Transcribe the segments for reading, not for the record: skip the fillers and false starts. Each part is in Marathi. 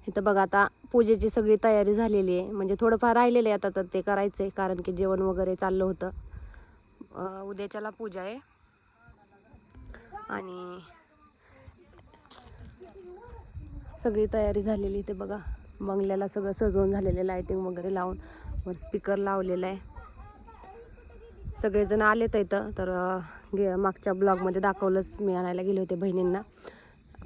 इथं बघा आता पूजेची सगळी तयारी झालेली आहे, म्हणजे थोडंफार राहिलेलं आहे आता, तर ते करायचं आहे कारण की जेवण वगैरे चाललं होतं. उद्याच्याला पूजा आहे आणि सगळी तयारी झालेली. ते बघा बंगल्याला सगळं सजवून झालेलं, लाइटिंग वगैरे लावून, वर स्पीकर लावलेला आहे. सगळेजण आलेत इथं. तर मागच्या ब्लॉगमध्ये दाखवलंच, मी आणायला गेले होते बहिणींना.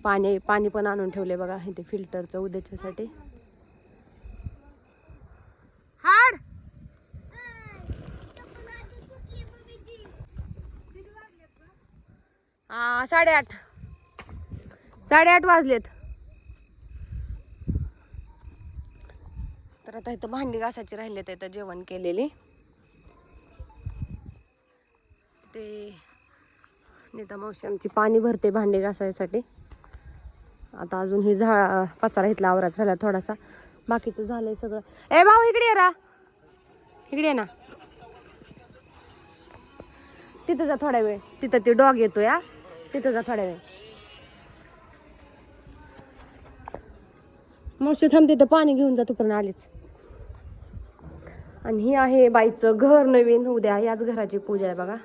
पाणी पण आणून ठेवले बघा इथे फिल्टरचं उद्याच्यासाठी. हाड 8:30 वाजलेत. तर आता इथं भांडी घासायची राहिलेत, इथं जेवण केलेली. ते नीता मावशी आमची पाणी भरते भांडी घासायसाठी. आता अजून ही पसारा इथला आवराच राहिला थोडासा, बाकीचं झालंय सगळं. ए भाऊ इकडे ये रा, इकडे ये ना. तिथं जा थोडा वेळ, तिथं ते डॉग येतो या, तिथं जा थोडा वेळ. मावशी थांब, तिथं पाणी घेऊन जा तोपर्यंत आलीच. आणि ही आहे बाईचं घर नवीन. उद्या याच घराची पूजा आहे बघा.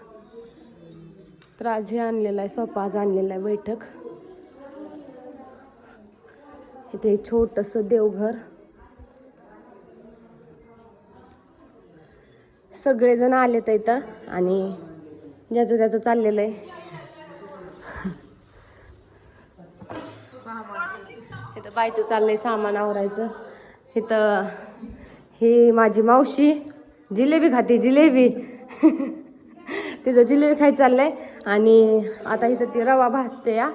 तर आज हे आणलेलं आहे सोफा, आज आणलेला आहे बैठक. इथे छोटस देवघर. सगळेजण आलेत इथं आणि ज्याचं त्याचं चाललेलं आहे. इथं बाईचं चाललंय सामान आवरायचं. इथं ही माझी मावशी जिलेबी खाते, जिलेबी. तिचं जिलेबी खायचं चाललंय. आणि आता इथं ती रवा भाजते या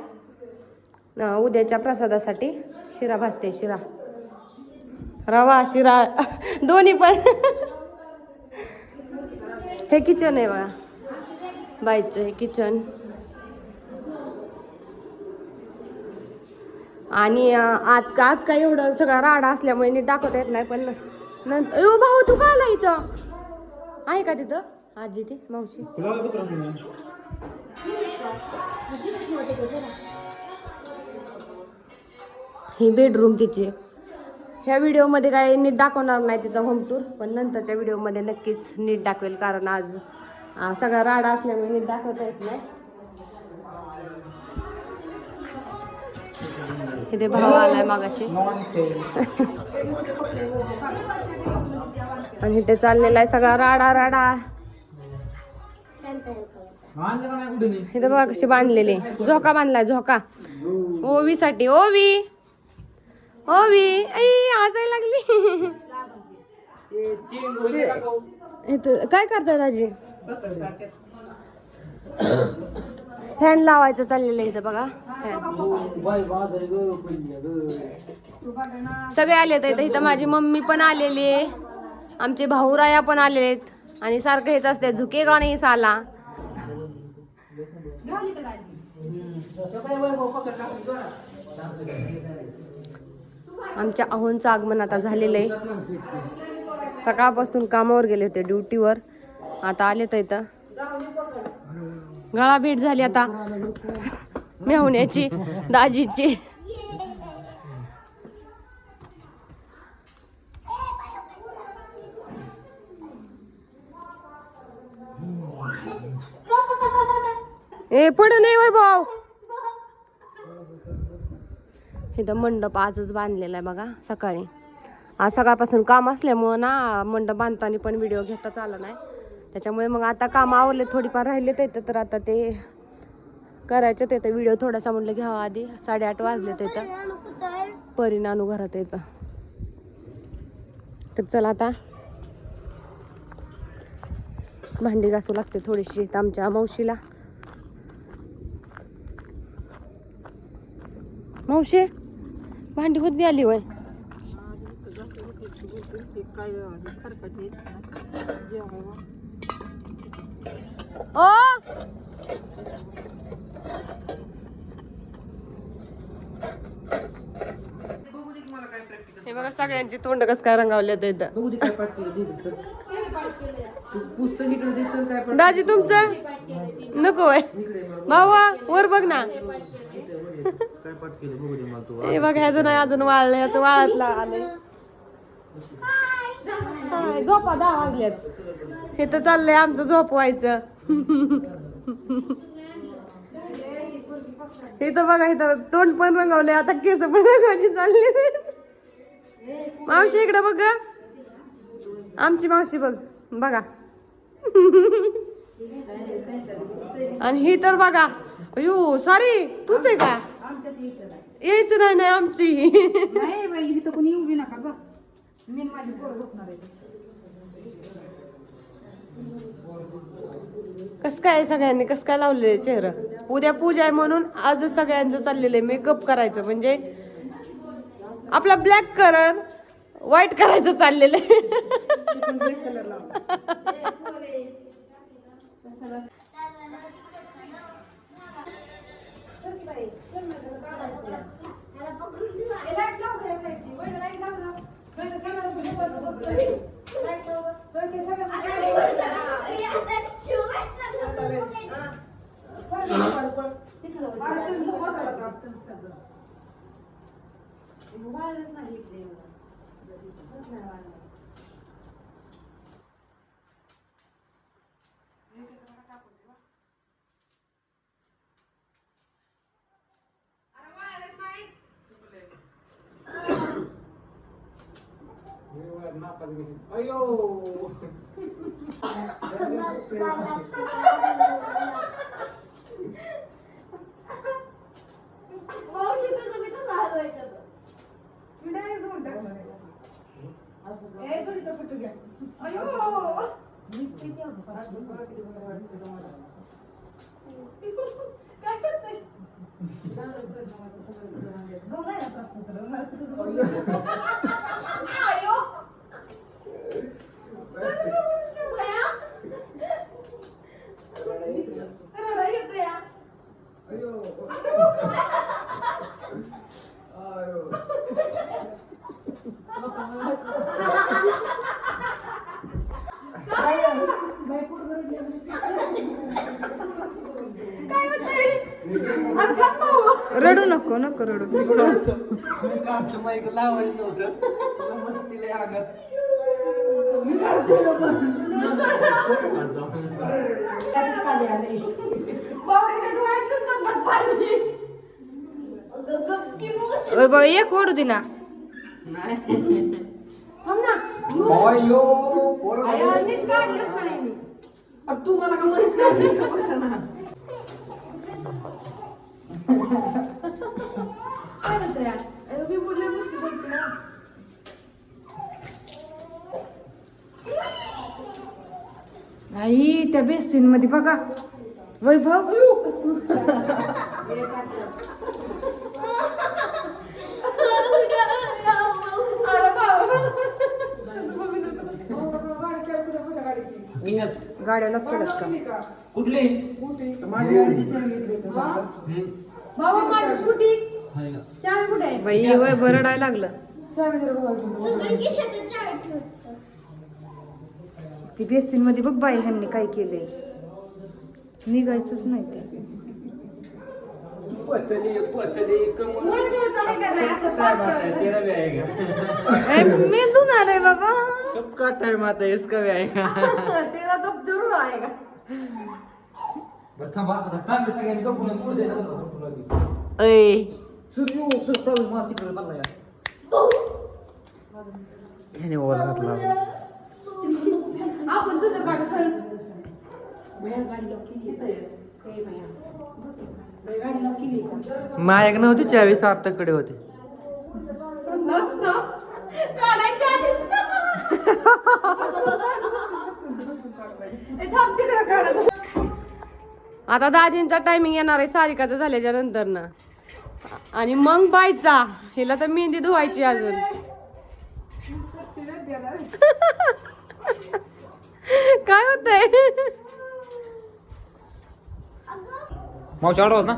उद्याच्या प्रसादासाठी. शिरा भाजते, शिरा, रवा शिरा दोन्ही पण. हे किचन आहे बघा बाईचं, हे किचन. आणि आज काय एवढं सगळा राडा असल्यामुळे नीट दाखवता येत नाही, पण नंतर. ओ भाऊ तू का आला इथं? आहे का तिथं आजी ती मावशी? ही बेडरूम तिची. ह्या व्हिडिओमध्ये काय नीट दाखवणार नाही तिचा होम टूर, पण नंतरच्या व्हिडिओमध्ये नक्कीच नीट दाखवेल, कारण आज सगळा राडा असल्यामुळे नीट दाखवता येत नाही. इथे भाव आलाय मागाशी. आणि इथे चाललेला आहे सगळा राडा. इथे बघा कशी बांधलेली, झोका बांधलाय, झोका ओवीसाठी. ओवी हसायला लागली. इथं काय करतात आजी? फॅन लावायचं चाललेलं इथं बघा. सगळे आले तर इथं माझी मम्मी पण आलेली आहे, आमचे भाऊराया पण आलेत. आणि सारखं हेच असते, झुके गाणे साला. आमच्या अहोंचं आगमन आता झालेलं आहे. सकाळपासून कामावर गेले होते, ड्युटीवर. आता आले तर इथं गळा भेट झाली आता मेहुण्याची, दाजीची. ए पड नाही वय भाऊ. इथं मंडप आजच बांधलेला आहे बघा सकाळी. आज सकाळपासून काम असल्यामुळं ना मंडप बांधताना पण व्हिडिओ घेताच आला नाही, त्याच्यामुळे मग आता काम आवरले, थोडीफार राहिले तिथं. तर आता ते करायचं तिथं व्हिडिओ थोडासा म्हटलं घ्यावा आधी. 8:30 वाजले तिथं. परिणानू घरात येतं. तर चला आता भांडी घासू लागते थोडीशी आमच्या मावशीला. मावशी भांडी होत बी आली वय. ओ हे बघा सगळ्यांची तोंड कस काय रंगावले. दाजी तुमचं नको आहे भावा, वर बघ ना. हे बघ ह्याचं नाही अजून वाळलं, याचं वाळतला आलंय. झोपा 10 वाजल्यात. हे तर चाललंय आमचं झोपवायचं. हे तर बघा इथं तोंड पण रंगवले, आता केस पण रंगवायची चालले. मावशी इकडे बघ, आमची मावशी बघ बघा. आणि ही तर बघा, अयो सॉरी तूच आहे का? यायचं नाही नाही आमची. कस काय सगळ्यांनी कस काय लावलेले चेहरा? उद्या पूजा आहे म्हणून आज सगळ्यांचं चाललेलं आहे मेकअप करायचं, म्हणजे आपला ब्लॅक कलर व्हाईट करायचं चाललेलं आहे. रडू नको नको रडू. लावायचं नव्हतं मस्तीला आगात. एक ओढू दे ना. तू मला का म्हणत नाही त्या बेसिन मध्ये बघा वैभव. गाड्या लक्षात का कुठली? बाबा माझी स्कूटी चावी कुठे आहे? बाई वय बरडाय लागलं. ती बेसिन मध्ये बघ बाई ह्यांनी काय केलंय, निघायचंच नाही ते. मी धुणार आहे बाबा. सबका टाइम आता है, इसका भी आएगा. तेरा तो जरूर आएगा. आपण तुझं काढू मायक नव्हती चावी, सार्थकडे होते. आता दाजींचा टायमिंग येणार आहे सारिकाचा झाल्याच्या नंतर ना, आणि मग बायचा. हिला तर मेहंदी धुवायची अजून. काय होतंय? मावशी आडवत ना.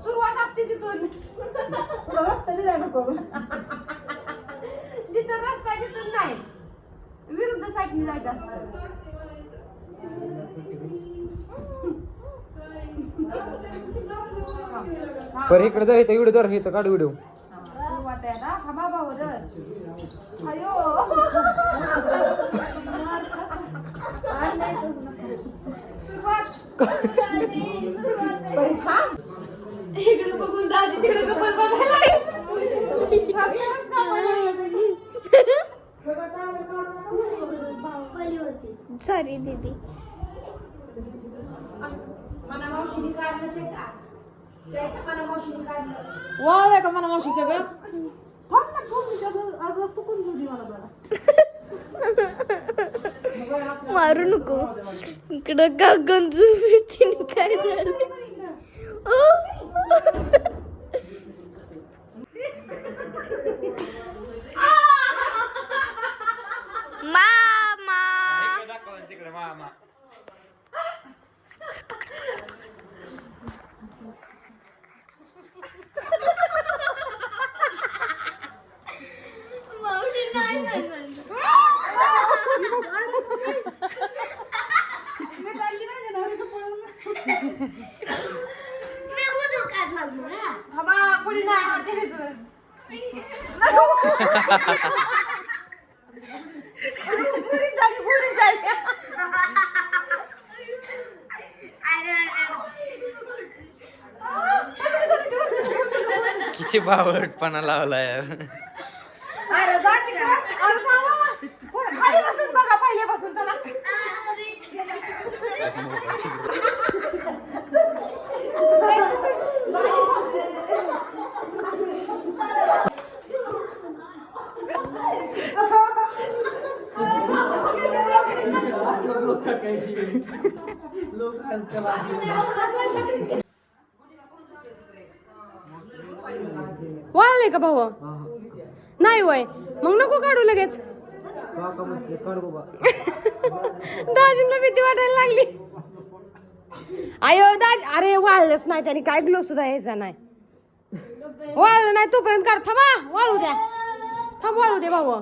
सुरुवात असते तिथून. रस्ता दिला नको जिथं रस्ता आहे तिथून नाही, विरुद्ध साईडने जायचं असतं. बरं इकडे जर इथं व्हिडिओ जर इथं काढ व्हिडिओ. सुरुवात आहे आता. हा बाबावर अयो इकडे बघून दाजी तिकडे कपल बघायला. सॉरी दीदी. वाळ का मला मावशीच्या ग मारू नको. इकडं काकांचं भीतीने काय झालं. मामा तिकडे मामा. मावशी नाही झालं. पुढे नाही किती बावटपणा लावलाय. खाली बसून बघा पहिल्यापासून चला. वाळले का भाऊ? नाही वय मग नको काढू लगेच. दाजींना भीती वाटायला लागली. आयो दाज अरे वाळलंच नाही त्याने काय ग्लो सुद्धा यायचा नाही. वाळलं नाही तोपर्यंत काढ. थांबा वाळू द्या. थांब वाळू दे भाऊ.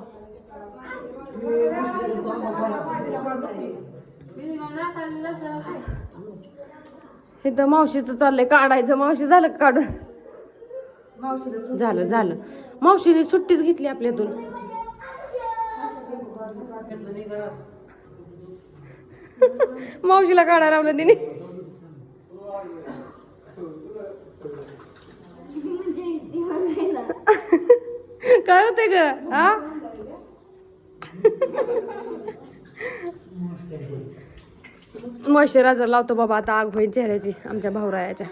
इथं मावशीचं चाललंय काढायचं. मावशी झालं का काढून? झालं झालं. मावशीने सुट्टीच घेतली आपल्यातून. मावशीला काढायला लावलं तिने. काय होते ग? हा मॉइश्चरायझर लावतो बाबा आता. आग होईल चेहऱ्याची आमच्या भाऊरायाच्या.